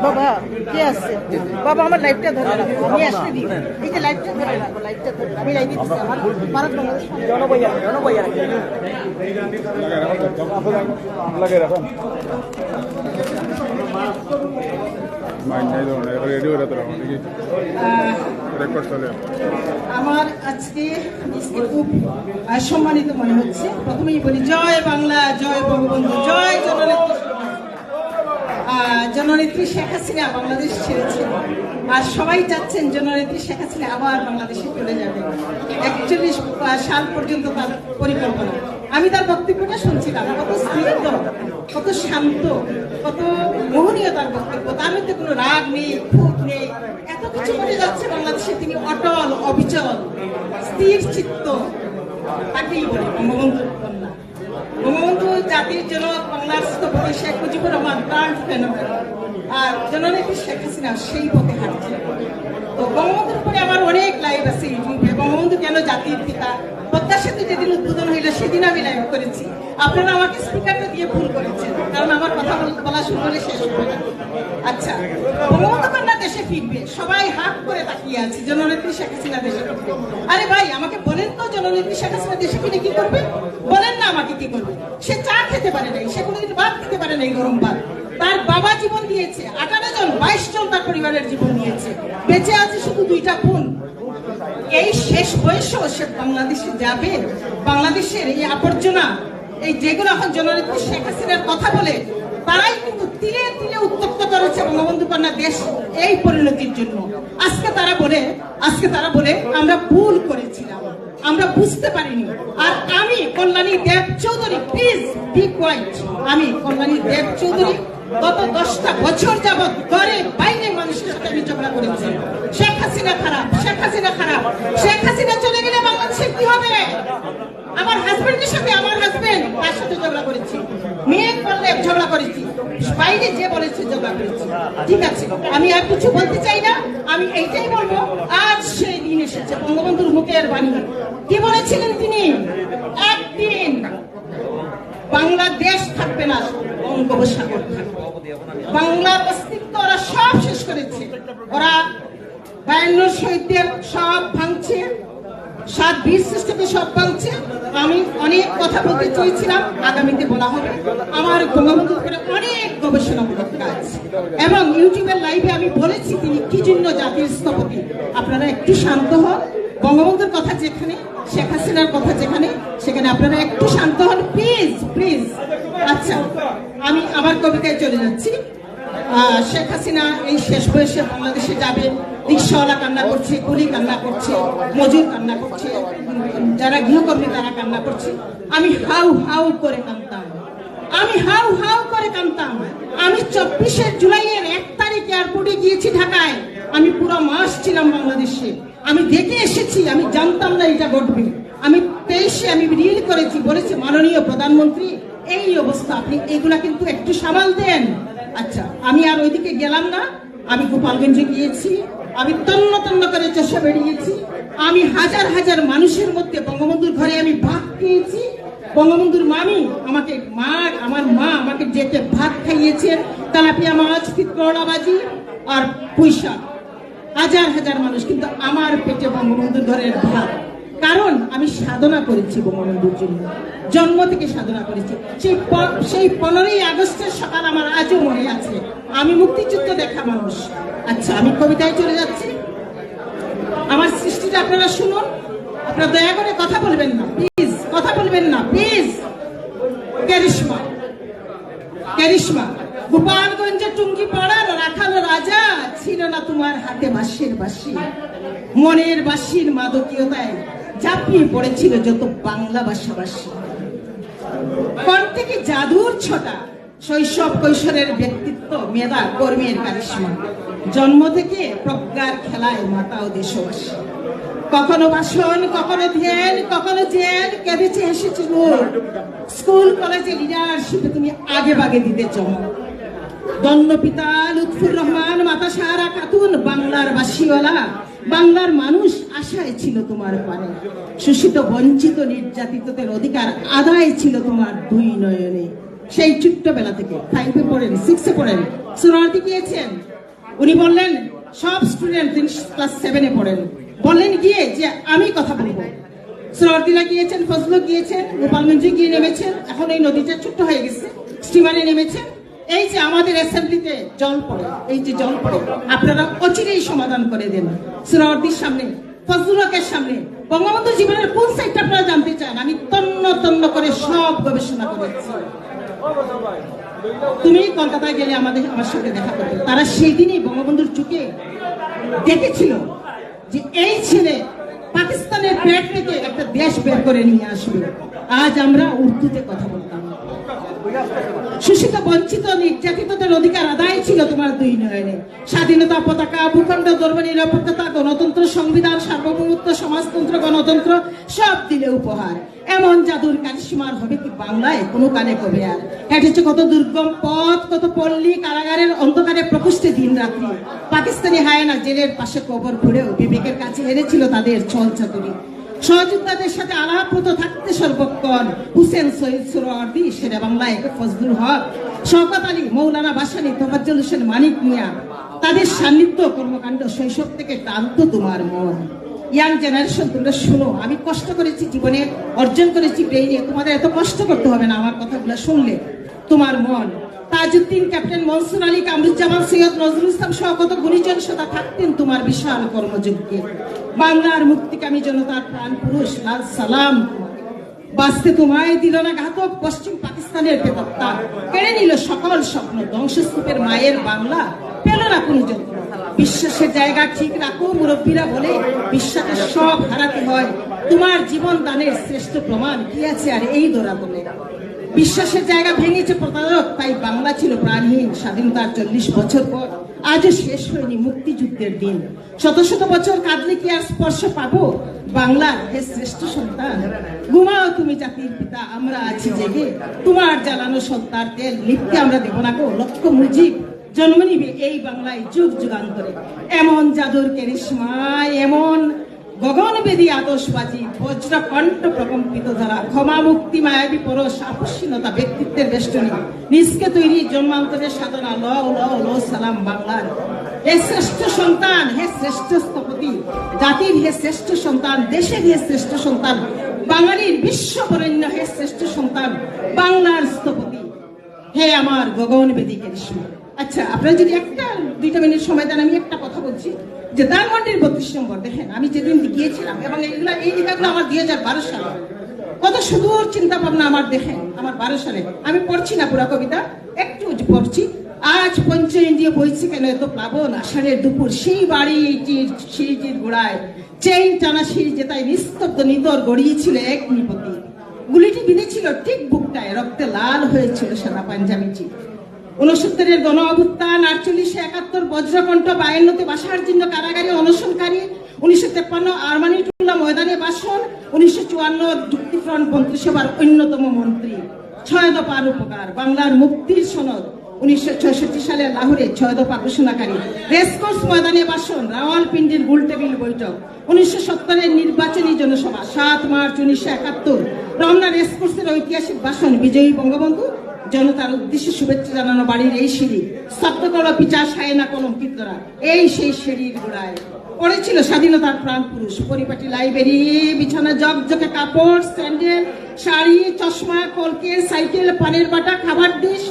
বাবা কে আছে? বাবা আমার লাইটটা ধরে রাখো, আমি আসতে দিই। এই যে লাইটটা ধরে রাখো, লাইটটা ধরে আমি লাইট দিচ্ছি। আমার ভারত বাংলাদেশ জনবইয়া লাগে রাখুন আমার আজকে খুব সম্মানিত মনে হচ্ছে। প্রথমেই বলি জয় বাংলা, জয় বঙ্গবন্ধু, জয় জননেত্রী শেখ হাসিনা বাংলাদেশ ছেড়েছে, আর সবাই চাচ্ছেন জননেত্রী শেখ হাসিনা আবার বাংলাদেশে চলে যাবে। 41 সাল পর্যন্ত তার পরিকল্পনা। আমি তার বক্তব্যটা শুনছিলাম, কত স্নিগ্ধ, কত শান্ত, কত মোহনীয় তার বক্তব্য। তার মধ্যে কোনো রাগ নেই, ক্ষোভ নেই, এত কিছু করে যাচ্ছে বাংলাদেশে। তিনি অটল, অবিচল, স্থির চিত্ত, তাকেই বলে বঙ্গবন্ধুর কন্যা। বঙ্গবন্ধু জাতির জনক, বাংলার স্থপতি শেখ মুজিবুর রহমান প্রাণ ফেনোমেন, আর জননেত্রী শেখ হাসিনা সেই পথে হাঁটছে। তো বঙ্গবন্ধুর উপরে আমার অনেক লাইভ আছে ইউটিউবে। বঙ্গবন্ধু কেন জাতির পিতা, পদ্মা সেতু যেদিন উদ্বোধন হইল সেদিন আমি লাইভ করেছি। আপনারা আমাকে স্পিকারটা দিয়ে ভুল করেছেন, কারণ আমার কথা বলা শুরু হলে শেষ হবে না। আচ্ছা, বঙ্গবন্ধু কন্যা দেশে ফিরবে, সবাই হাত করে তাকিয়ে আছে জননেত্রী শেখ হাসিনা দেশে ফিরবে। আরে ভাই, আমাকে বলেন তো জননেত্রী শেখ হাসিনা দেশে ফিরে কি করবে? বলেন না আমাকে কি করবে। সে চা খেতে পারে নাই, সে কোনোদিন ভাত খেতে পারে নাই, গরম ভাত। তার বাবা জীবন দিয়েছে, 18 জন, 22 জন তার পরিবারের জীবন দিয়েছে, বেঁচে আছে শুধু 2টা বোন। এই শেষ বয়সেও সে বাংলাদেশে যাবে? বাংলাদেশের এই আবর্জনা, এই যেগুলো এখন জননেত্রী শেখ হাসিনার কথা বলে, তারাই কিন্তু তিলে তিলে উত্তপ্ত করেছে বঙ্গবন্ধু কন্যা দেশ এই পরিণতির জন্য। আজকে তারা বলে আমরা ভুল করেছিলাম, আমরা বুঝতে পারিনি। আর আমি কল্যাণী দেব চৌধুরী, প্লিজ বি কোয়াইট, আমি কল্যাণী দেব চৌধুরী গত 10টা বছর যাবৎ ঘরে বাইরে মানুষের সাথে আমি ঝগড়া করেছি। শেখ হাসিনা খারাপ, শেখ হাসিনা খারাপ, শেখ হাসিনা চলে গেলে বাংলাদেশে কি হবে? আমার হাজবেন্ডের সাথে, আমার হাজবেন্ড তার সাথে ঝগড়া করেছি, মেয়ে করলে ঝগড়া করেছি, বাইরে যে বলেছে ঝগড়া করেছি। ঠিক আছে, আমি আর কিছু বলতে চাই না, আমি এইটাই বলবো, আজ সেই দিন এসেছে। বঙ্গবন্ধুর মুখের বাণী কি বলেছিলেন তিনি? একদিন বাংলাদেশ থাকবে না, বঙ্গোপসাগর থাকবে। বাংলার অস্তিত্ব ওরা সব শেষ করেছে। ওরা 52 শহীদদের সব ভাঙছে, 7 বীর শ্রেষ্ঠকে সব ভাঙছে। আমি অনেক কথা বলতে চেয়েছিলাম, আগামীতে বলা হবে। আমার বঙ্গবন্ধুর উপরে অনেক গবেষণামূলক কাজ, এবং ইউটিউবের লাইভে আমি বলেছি তিনি কি জন্য জাতির স্থপতি। আপনারা একটু শান্ত হন। বঙ্গবন্ধুর কথা যেখানে, শেখ হাসিনার কথা যেখানে, সেখানে আপনারা একটু শান্ত হন, প্লিজ প্লিজ। আচ্ছা, আমি আমার কবিতায় চলে যাচ্ছি। শেখ হাসিনা এই শেষ বয়সে বাংলাদেশে যাবে, রিক্সাওয়ালা কান্না করছে, কুলি কান্না করছে, মজুর কান্না করছে, যারা গৃহকর্মী তারা কান্না করছে। আমি হাউ হাউ করে কাঁদতাম, আমি হাউ হাউ করে কাঁদতাম। আমি 24শে জুলাইয়ের 1 তারিখ এয়ারপোর্টে গিয়েছি ঢাকায়। আমি পুরো মাস ছিলাম বাংলাদেশে, আমি দেখে এসেছি, আমি জানতাম না এটা ঘটবে। আমি 23শে আমি রিল করেছি, বলেছি মাননীয় প্রধানমন্ত্রী এই অবস্থা, আপনি এগুলা কিন্তু একটু সামাল দেন। আচ্ছা, আমি আর ওইদিকে গেলাম না, আমি গোপালগঞ্জে গিয়েছি, আমি তন্ন তন্ন করে চষা বেরিয়েছি। আমি হাজার হাজার মানুষের মধ্যে বঙ্গবন্ধুর ঘরে আমি ভাত খেয়েছি। বঙ্গবন্ধুর আমার মা আমাকে যেতে ভাত খাইয়েছেন, তেলাপিয়া মাছ, করলা ভাজি আর পুঁইশাক। হাজার হাজার মানুষ, কিন্তু আমার পেটে বঙ্গবন্ধুর ঘরের ভাত। কারণ আমি সাধনা করেছি বঙ্গবন্ধুর জন্য, জন্ম থেকে সাধনা করেছি। সেই 15ই আগস্টের সকাল আমার আজও মনে আছে। আমি মুক্তিযুদ্ধ দেখা মানুষ। আচ্ছা, আমি কবিতায় চলে যাচ্ছি। আমার সৃষ্টিটা আপনারা শুনুন, আপনারা দয়া করে কথা বলবেন না প্লিজ, কথা বলবেন না প্লিজ। ক্যারিশমা, ক্যারিশমা, গোপালগঞ্জে টুঙ্গি পাড়ার রাখাল রাজা, ছিল না তোমার হাতে বাঁশির বাঁশি? মনের বাঁশির মাদকীয়তায় ঝাঁপিয়ে পড়েছিল যত বাংলা ভাষাভাষী। কণ্ঠে কি জাদুর ছটা, শৈশব কৈশোরের ব্যক্তিত্ব, মেধা কর্মের কারিশমা। জন্ম থেকে প্রজ্ঞার খেলায় মাতাও দেশবাসী। কখনো ভাষণ, কখনো ধ্যান, কখনো জেল, কেঁদেছে হেসেছে নূর। স্কুল কলেজে লিডারশিপে তুমি আগে বাগে দিতে চমক। দন্য পিতা লুৎফুর রহমান, মাতা সাহারা খাতুন, বাংলার বাসিওয়ালা বাংলার মানুষ আশায় ছিল তোমার পানে, শোষিত বঞ্চিত নির্যাতিতদের অধিকার আদায় ছিল তোমার দুই নয়নে। সেই ছোট্টবেলা থেকে 5-এ পড়েন, 6-এ পড়েন, সোনারদি গিয়েছেন, উনি বললেন সব স্টুডেন্ট ক্লাস 7-এ পড়েন, বললেন গিয়ে যে আমি কথা বলবো। সোনারদিলা গিয়েছেন, ফজল গিয়েছেন, গোপালগঞ্জ গিয়ে নেমেছেন, এখন এই নদীটা ছোট্ট হয়ে গেছে, স্টিমারে নেমেছেন। এই যে আমাদের অ্যাসেম্বলিতে জল পড়ে, এই যে জল পড়ে, আপনারা অচিরেই সমাধান করে দেন। সোনারদির সামনে, ফজলুলের সামনে, বঙ্গবন্ধু জীবনের কোন সাইডটা আপনারা জানতে চান, আমি তন্ন তন্ন করে সব গবেষণা করেছি। তুমি কলকাতায় গেলে আমার সাথে দেখা করবে, তারা সেই দিনই বঙ্গবন্ধুর চোখে দেখেছিল যে এই ছেলে পাকিস্তানের পেট থেকে একটা দেশ বের করে নিয়ে আসবে। আজ আমরা উর্দুতে কথা বলতাম। শোষিত বঞ্চিত নির্যাতিতদের অধিকার আদায় ছিল তোমার দুই নয়নে। স্বাধীনতা পতাকা, ভূখণ্ড ধর্ম নিরপেক্ষতা, গণতন্ত্র, সংবিধান, সার্বভৌমত্ব, সমাজতন্ত্র, গণতন্ত্র সব দিলে উপহার। এমন জাদুর কারিশমার হবে কি বাংলায় কোনো কানে কবে আর? হেঁটেছে কত দুর্গম পথ, কত পল্লী, কারাগারের অন্ধকারে প্রকোষ্ঠে দিন রাত্রি। পাকিস্তানি হায়না জেলের পাশে কবর ঘুরেও বিবেকের কাছে হেরেছিল তাদের ছল চাতুরি। সহযোদ্ধাদের সাথে আলাপরত থাকতে সর্বক্ষণ হুসেন, শহীদ সোহরাওয়ার্দী, শেরে বাংলায় ফজলুল হক, শওকত আলী, মৌলানা ভাসানী, তোফাজ্জল হোসেন, মানিক মিয়া, তাদের সান্নিধ্য কর্মকাণ্ড শৈশব থেকে টানতো তোমার মন। ইয়াং জেনারেশন, তোমরা শোনো, আমি কষ্ট করেছি জীবনে, অর্জন করেছি ব্রেইনে, তোমাদের এত কষ্ট করতে হবে না আমার কথাগুলো শুনলে। তোমার মন, তাজউদ্দিন, ক্যাপ্টেন মনসুর আলী, কামরুজ্জামান, সৈয়দ নজরুল ইসলাম সহ কত গুণীজন সদা থাকতেন তোমার বিশাল কর্মযজ্ঞে। বাংলার মুক্তিকামী জনতার প্রাণ পুরুষ লাল সালাম, বাঁচতে তোমায় দিল না ঘাতক পশ্চিম পাকিস্তানের প্রেতাত্মা, কেড়ে নিল সকল স্বপ্ন, ধ্বংসস্তূপের মায়ের বাংলা পেল না কোনো যত্ন। বিশ্বাসের জায়গা ঠিক রাখো, মুরব্বীরা বলে বিশ্বাসের সব হারাতে হয়, তোমার জীবন দানের শ্রেষ্ঠ প্রমাণ কি আছে আর এই দোরাতলে? বিশ্বাসের জায়গা ভেঙেছে প্রতারক, তাই বাংলা ছিল প্রাণহীন। স্বাধীনতার 40 বছর পর আজও শেষ হয়নি মুক্তিযুদ্ধের দিন। শত শত বছর কাঁদলে কি আর স্পর্শ পাবো বাংলার হে শ্রেষ্ঠ সন্তান? ঘুমাও তুমি জাতির পিতা, আমরা আছি জেগে, তোমার জ্বালানো সন্তার তেল লিখতে আমরা দেব না গো। লক্ষ মুজিব জন্ম নিবে এই বাংলায় যুগ যুগান্তরে। এমন জাদুর কেরিশমায়, এমন গগনবেদী আদর্শবাজি, বজ্র কণ্ঠ প্রকম্পিত ধারা, ক্ষমা মুক্তি মায়াবী পরশ, আপসীনতা ব্যক্তিত্বের বেষ্টনী, নিজকে তৈরি জন্মান্তরের সাধনা, ল ল ল সালাম বাংলার হে শ্রেষ্ঠ সন্তান, হে শ্রেষ্ঠ স্থপতি, জাতির হে শ্রেষ্ঠ সন্তান, দেশের হে শ্রেষ্ঠ সন্তান, বাঙালির বিশ্ববরেণ্য হে শ্রেষ্ঠ সন্তান, বাংলার স্থপতি, হে আমার গগনবেদী কেরিশমা। আচ্ছা, আপনারা যদি 1-2 মিনিট সময় দেন, আমি একটা কথা বলছি যে ধানমন্ডির 32 নম্বর দেখেন, আমি যেদিন গিয়েছিলাম, এবং এই লেখাগুলো আমার 2012 সালে, কত সুদূর চিন্তা ভাবনা আমার দেখেন, আমার 12 সালে। আমি পড়ছি না পুরা কবিতা, একটু পড়ছি। আজ পঞ্চ ইন্দ্রিয় বইছে কেন এত প্লাবন, আষাঢ়ের দুপুর সেই বাড়ি সিঁড়িটির গোড়ায়, চেইন টানা সিঁড়ি যেতায় নিস্তব্ধ নিদর গড়িয়েছিল এক নিপতি, গুলিটি বিঁধেছিল ঠিক বুকটায়, রক্তে লাল হয়েছিল সাদা পাঞ্জাবিটি। 69-এর গণ অভ্যুত্থান, 48-71 বজ্রকণ্ঠ, 52-তে বাসার জন্য কারাগারে অনশনকারী, 1953 আরমানিটুল্লাহ ময়দানে ভাষণ, 1954 যুক্তিফ্রন্ট মন্ত্রিসভার অন্যতম মন্ত্রী, 6 দফার উপকার, বাংলার মুক্তির সনদ, 1966 সালে লাহোরে 6 দফা ঘোষণাকারী, রেসকোর্স ময়দানে ভাষণ, রাওয়ালপিন্ডির গোলটেবিল বৈঠক, 1970-এর নির্বাচনী জনসভা, 7 মার্চ 1971 রমনা রেসকোর্সের ঐতিহাসিক ভাষণ, বিজয়ী বঙ্গবন্ধু জনতার উদ্দেশ্যে শুভেচ্ছা জানানো বাড়ির এই সিঁড়ি, শব্দ করো পিচা সায়না কলঙ্কিতরা, এই সেই সিঁড়ির গোড়ায় পড়েছিল স্বাধীনতার প্রাণ পুরুষ, পরিপাটি লাইব্রেরি, বিছানা জকজকে কাপড়, স্যান্ডেল, শাড়ি, চশমা, কলকে, সাইকেল, পানের বাটা, খাবার ডিশ,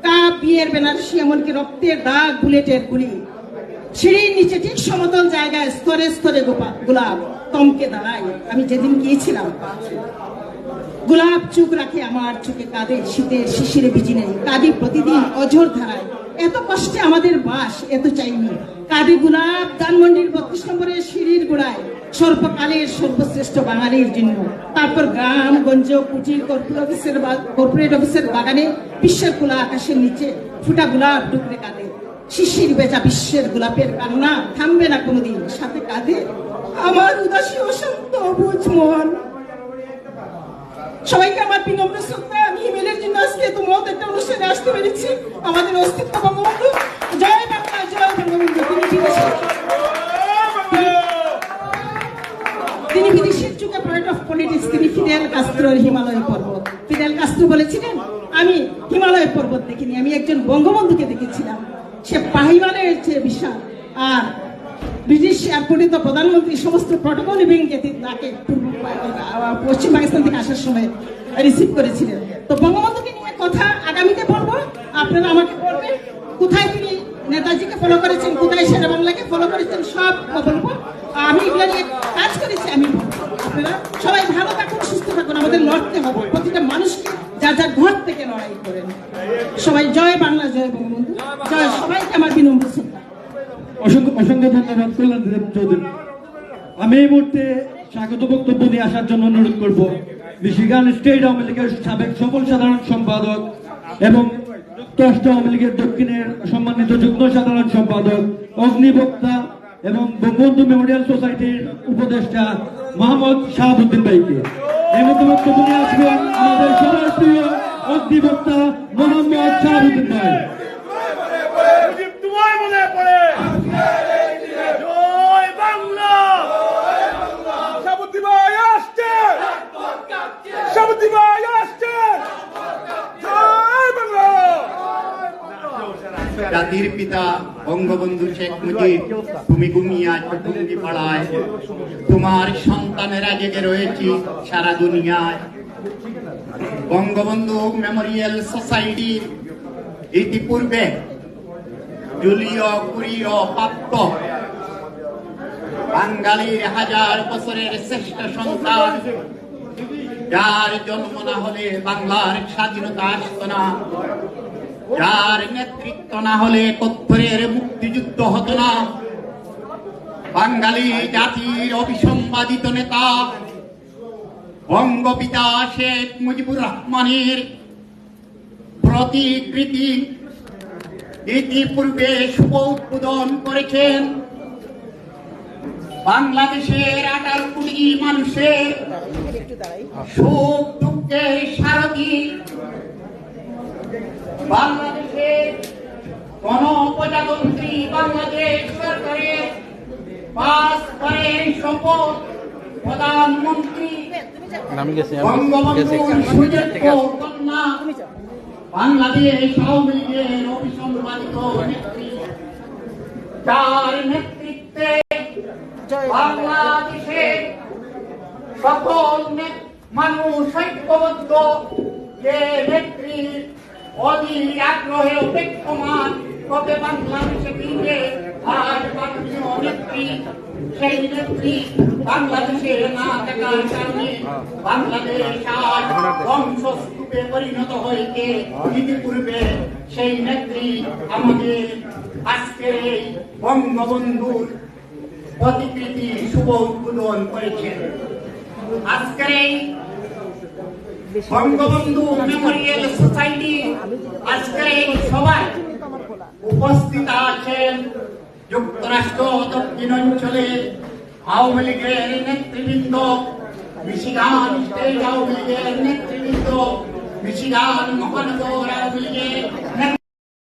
কাপ, বিয়ের বেনারসি, এমনকি রক্তের দাগ, বুলেটের গুলি। সিঁড়ির নিচে ঠিক সমতল জায়গায় স্তরে স্তরে গোলাপ তমকে দাঁড়ায়। আমি যেদিন গিয়েছিলাম, গোলাপ চুপ রাখে আমার চোখে, কাঁদে শীতের শিশিরে ভিজি নেই, কাঁদি প্রতিদিন অঝোর ধারায়, এত কষ্টে আমাদের বাস এত চাইনি। কাঁদি গোলাপ ধানমন্ডির 32 নম্বরের সিঁড়ির গোড়ায়, সর্বকালের সর্বশ্রেষ্ঠ বাঙালির জন্য। তারপর গ্রাম গঞ্জ, কুটির, কর্পোরেট অফিসের বাগানে, বিশ্বের খোলা আকাশের নিচে ফুটা গোলাপ ডুকরে কাঁদে। শিশির বেচা বিশ্বের গোলাপের কান্না থামবে না কোনোদিন, সাথে কাঁদে আমার উদাসী অশান্ত অবুঝ মন। সবাইকে আমার বিনম্র শ্রদ্ধা। আমি ইমেলের জন্য আজকে এত মত একটা অনুষ্ঠানে আসতে পেরেছি। আমাদের অস্তিত্ব বঙ্গবন্ধু, জয় বাংলা, জয় বঙ্গবন্ধু। তিনি কাস্ত্রোর হিমালয় পর্বত। ফিদেল কাস্ত্রো বলেছিলেন, আমি হিমালয় পর্বত দেখিনি, আমি একজন বঙ্গবন্ধুকে দেখেছিলাম, সে পাহিমানের চেয়ে বিশাল। আর ব্রিটিশ এয়ারপোর্টে তো প্রধানমন্ত্রী সমস্ত প্রটোকল ভেঙে তাকে পশ্চিম পাকিস্তান থেকে আসার সময় রিসিভ করেছিলেন। তো বঙ্গবন্ধুকে নিয়ে কথা আগামীতে বলবো, আপনারা আমাকে বলবেন কোথায় তিনি নেতাজিকে ফলো করেছেন, কোথায় শেরে বাংলাকে ফলো করেছেন, সব বলবো। আমি এগুলো নিয়ে কাজ করেছি, আমি বলবো। আপনারা সবাই ভালো থাকুন, সুস্থ থাকুন, আমাদের লড়তে হবে, প্রতিটা মানুষকে যার যার ঘর থেকে লড়াই করেন। সবাই জয় বাংলা, জয় বঙ্গবন্ধু, জয়। সবাইকে আমার বিনম্র শ্রদ্ধা। অসংখ্য ধন্যবাদ কল্যাণ দেব চৌধুরী। আমি এই মুহূর্তে স্বাগত বক্তব্য নিয়ে আসার জন্য অনুরোধ করব মিশিগান স্টেট আওয়ামী লীগের সাবেক সফল সাধারণ সম্পাদক এবং যুক্তরাষ্ট্র আওয়ামী লীগের দক্ষিণের সম্মানিত যুগ্ম সাধারণ সম্পাদক, অগ্নিবক্তা এবং বঙ্গবন্ধু মেমোরিয়াল সোসাইটির উপদেষ্টা মোহাম্মদ শাহাবুদ্দিন ভাইকে। এই মধ্যে বক্তব্য নিয়ে আসবেন আমাদের সবার প্রিয় অগ্নিবক্তা মোহাম্মদ শাহাবুদ্দিন ভাই। জাতির পিতা বঙ্গবন্ধু শেখ মুজিব, তুমি ঘুমিয়ে আছো টুঙ্গি পাড়ায়, তোমার সন্তানেরা জেগে রয়েছে সারা দুনিয়ায়। বঙ্গবন্ধু মেমোরিয়াল সোসাইটি ইতিপূর্বে জুলিও কুরিও প্রাপ্ত বাঙালির হাজার বছরের শ্রেষ্ঠ সন্তান, যার জন্ম না হলে বাংলার স্বাধীনতা আসতো না, যার নেতৃত্ব না হলে ৭১-এর মুক্তিযুদ্ধ হতো না, বাঙালি জাতির অবিসম্বাদিত নেতা বঙ্গপিতা শেখ মুজিবুর রহমানের প্রতিকৃতি ইতিপূর্বে শুভ উদ্বোধন করেছেন। বাংলাদেশের ১৮ কোটি মানুষের সুখ দুঃখের সারথি, বাংলাদেশের গণপ্রজাতন্ত্রী বাংলাদেশ সরকারের ৫ বারের শপথ প্রধানমন্ত্রী বঙ্গবন্ধুর সুযোগ্য কন্যা, বাংলাদেশ আওয়ামী লীগের অবিসম্বাদিত নেত্রী, যার নেতৃত্বে বাংলাদেশের সকল মানুষ ঐক্যবদ্ধ, যে নেত্রীর অধীর আগ্রহে অপেক্ষমান কবে বাংলাদেশে ফিরবে আজ মাননীয় নেত্রী, সেই নেত্রী বাংলাদেশের না থাকার কারণে বাংলাদেশ আজ ধ্বংসস্তূপে পরিণত হয়েছে। ইতিপূর্বে সেই নেত্রী আমাদের আজকের এই বঙ্গবন্ধুর প্রতিকৃতি শুভ উদ্বোধন করেছেন। আজকের এই বঙ্গবন্ধু মেমোরিয়াল সোসাইটি আজকের এই সভায় উপস্থিত আছেন যুক্তরাষ্ট্র দক্ষিণ অঞ্চলের আওয়ামী লীগের নেতৃবৃন্দ, মিশিগান স্টেট আওয়ামী লীগের নেতৃবৃন্দ, মিশিগান মহানগর আওয়ামী লীগের